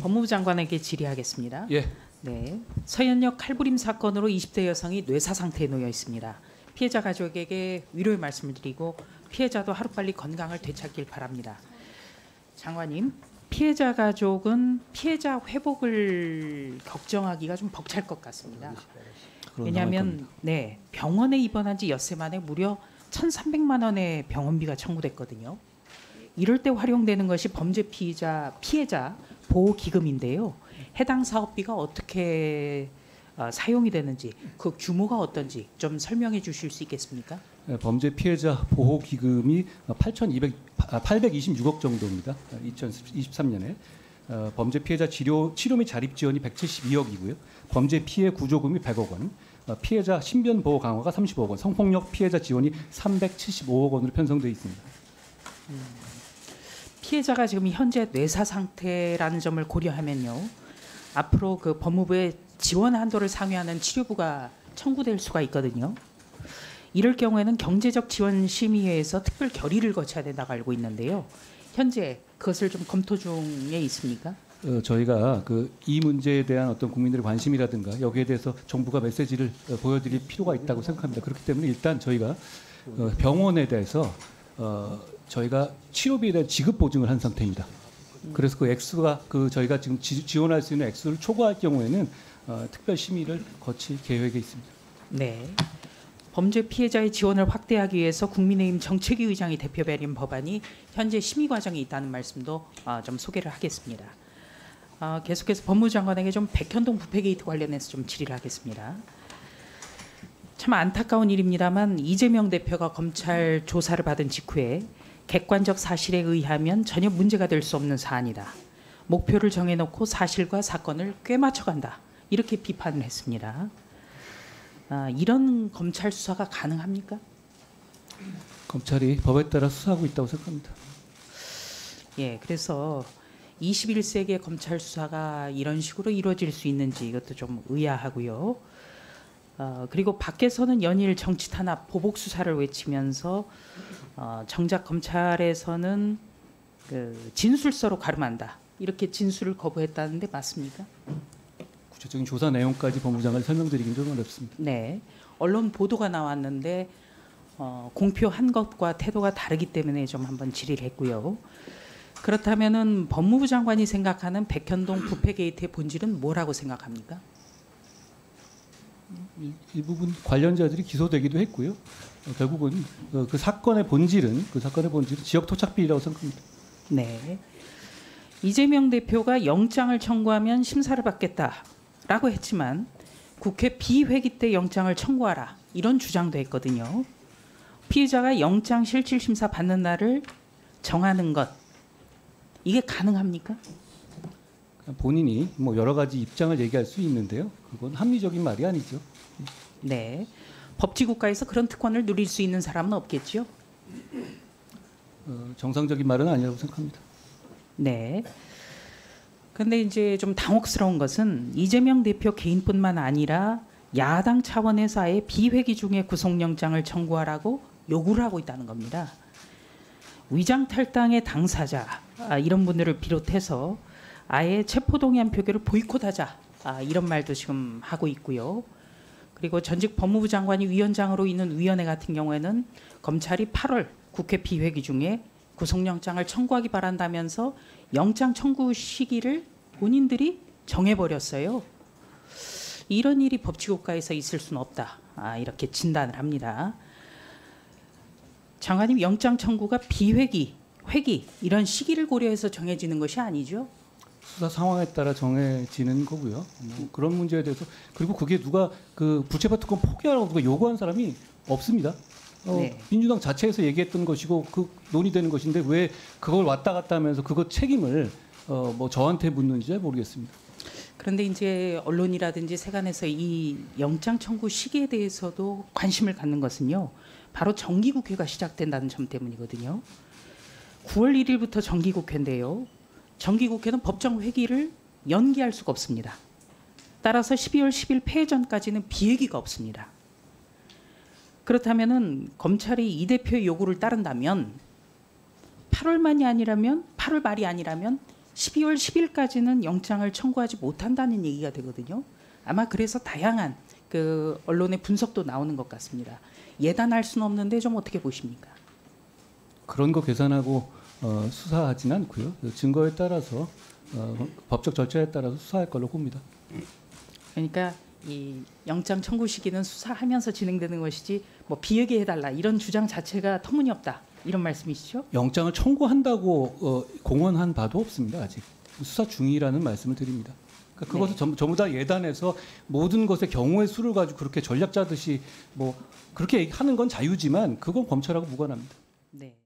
법무부 장관에게 질의하겠습니다. 예. 네, 서현역 칼부림 사건으로 20대 여성이 뇌사 상태에 놓여 있습니다. 피해자 가족에게 위로의 말씀을 드리고 피해자도 하루빨리 건강을 되찾길 바랍니다. 장관님, 피해자 가족은 피해자 회복을 걱정하기가 좀 벅찰 것 같습니다. 왜냐하면 병원에 입원한 지 엿새 만에 무려 1,300만 원의 병원비가 청구됐거든요. 이럴 때 활용되는 것이 범죄 피해자 보호기금인데요. 해당 사업비가 어떻게 사용이 되는지, 그 규모가 어떤지 좀 설명해 주실 수 있겠습니까? 범죄 피해자 보호 기금이 826억 정도입니다. 2023년에 범죄 피해자 치료 및 자립 지원이 172억이고요. 범죄 피해 구조금이 100억 원, 피해자 신변 보호 강화가 30억 원, 성폭력 피해자 지원이 375억 원으로 편성되어 있습니다. 피해자가 지금 현재 뇌사 상태라는 점을 고려하면요, 앞으로 그 법무부의 지원 한도를 상회하는 치료부가 청구될 수가 있거든요. 이럴 경우에는 경제적 지원 심의회에서 특별 결의를 거쳐야 된다고 알고 있는데요. 현재 그것을 좀 검토 중에 있습니까? 저희가 이 문제에 대한 어떤 국민들의 관심이라든가 여기에 대해서 정부가 메시지를 보여드릴 필요가 있다고 생각합니다. 그렇기 때문에 일단 저희가 병원에 대해서 저희가 치료비에 대한 지급 보증을 한 상태입니다. 그래서 그 액수가 저희가 지금 지원할 수 있는 액수를 초과할 경우에는 특별 심의를 거칠 계획에 있습니다. 네. 범죄 피해자의 지원을 확대하기 위해서 국민의힘 정책위 의장이 대표발의한 법안이 현재 심의 과정에 있다는 말씀도 좀 소개를 하겠습니다. 계속해서 법무부 장관에게 좀 백현동 부패 게이트 관련해서 좀 질의를 하겠습니다. 참 안타까운 일입니다만 이재명 대표가 검찰 조사를 받은 직후에 객관적 사실에 의하면 전혀 문제가 될 수 없는 사안이다. 목표를 정해놓고 사실과 사건을 꿰맞춰간다. 이렇게 비판을 했습니다. 이런 검찰 수사가 가능합니까? 검찰이 법에 따라 수사하고 있다고 생각합니다. 예, 그래서 21세기의 검찰 수사가 이런 식으로 이루어질 수 있는지 이것도 좀 의아하고요. 그리고 밖에서는 연일 정치 탄압, 보복 수사를 외치면서 정작 검찰에서는 진술서로 가름한다. 이렇게 진술을 거부했다는데 맞습니까? 구체적인 조사 내용까지 법무부 장관이 설명드리긴 좀 어렵습니다. 네, 언론 보도가 나왔는데 공표한 것과 태도가 다르기 때문에 좀 한번 질의를 했고요. 그렇다면은 법무부 장관이 생각하는 백현동 부패 게이트의 본질은 뭐라고 생각합니까? 일부분 관련자들이 기소되기도 했고요. 결국은 그 사건의 본질은 지역 토착 비리라고 생각합니다. 네, 이재명 대표가 영장을 청구하면 심사를 받겠다라고 했지만 국회 비회기 때 영장을 청구하라 이런 주장도 했거든요. 피의자가 영장 실질 심사 받는 날을 정하는 것, 이게 가능합니까? 본인이 여러 가지 입장을 얘기할 수 있는데요. 그건 합리적인 말이 아니죠. 네, 법치국가에서 그런 특권을 누릴 수 있는 사람은 없겠죠? 정상적인 말은 아니라고 생각합니다. 네. 근데 이제 좀 당혹스러운 것은 이재명 대표 개인뿐만 아니라 야당 차원에서 아예 비회기 중에 구속영장을 청구하라고 요구를 하고 있다는 겁니다. 위장탈당의 당사자 이런 분들을 비롯해서 아예 체포동의안 표결을 보이콧하자 이런 말도 지금 하고 있고요. 그리고 전직 법무부 장관이 위원장으로 있는 위원회 같은 경우에는 검찰이 8월 국회 비회기 중에 구속영장을 청구하기 바란다면서 영장 청구 시기를 본인들이 정해버렸어요. 이런 일이 법치국가에서 있을 수는 없다. 이렇게 진단을 합니다. 장관님, 영장 청구가 비회기, 회기 이런 시기를 고려해서 정해지는 것이 아니죠? 수사 상황에 따라 정해지는 거고요. 그런 문제에 대해서 그리고 그게 누가 불체포 특권 포기하라고 누가 요구한 사람이 없습니다. 네. 민주당 자체에서 얘기했던 것이고 논의되는 것인데 왜 그걸 왔다 갔다 하면서 그것 책임을 저한테 묻는지 잘 모르겠습니다. 그런데 이제 언론이라든지 세간에서 이 영장 청구 시기에 대해서도 관심을 갖는 것은요, 바로 정기국회가 시작된다는 점 때문이거든요. 9월 1일부터 정기국회인데요. 정기국회는 법정 회기를 연기할 수가 없습니다. 따라서 12월 10일 폐회 전까지는 비회기가 없습니다. 그렇다면은 검찰이 이 대표의 요구를 따른다면 8월 말이 아니라면 12월 10일까지는 영장을 청구하지 못한다는 얘기가 되거든요. 아마 그래서 다양한 그 언론의 분석도 나오는 것 같습니다. 예단할 수는 없는데 좀 어떻게 보십니까? 그런 거 계산하고 수사하지는 않고요. 증거에 따라서 법적 절차에 따라서 수사할 걸로 봅니다. 그러니까 이 영장 청구 시기는 수사하면서 진행되는 것이지 뭐 비회계해달라 이런 주장 자체가 터무니없다 이런 말씀이시죠? 영장을 청구한다고 공언한 바도 없습니다. 아직 수사 중이라는 말씀을 드립니다. 그러니까 그것을 전부 다 예단해서 모든 것의 경우의 수를 가지고 그렇게 전략 짜듯이 뭐 그렇게 하는 건 자유지만 그건 검찰하고 무관합니다. 네.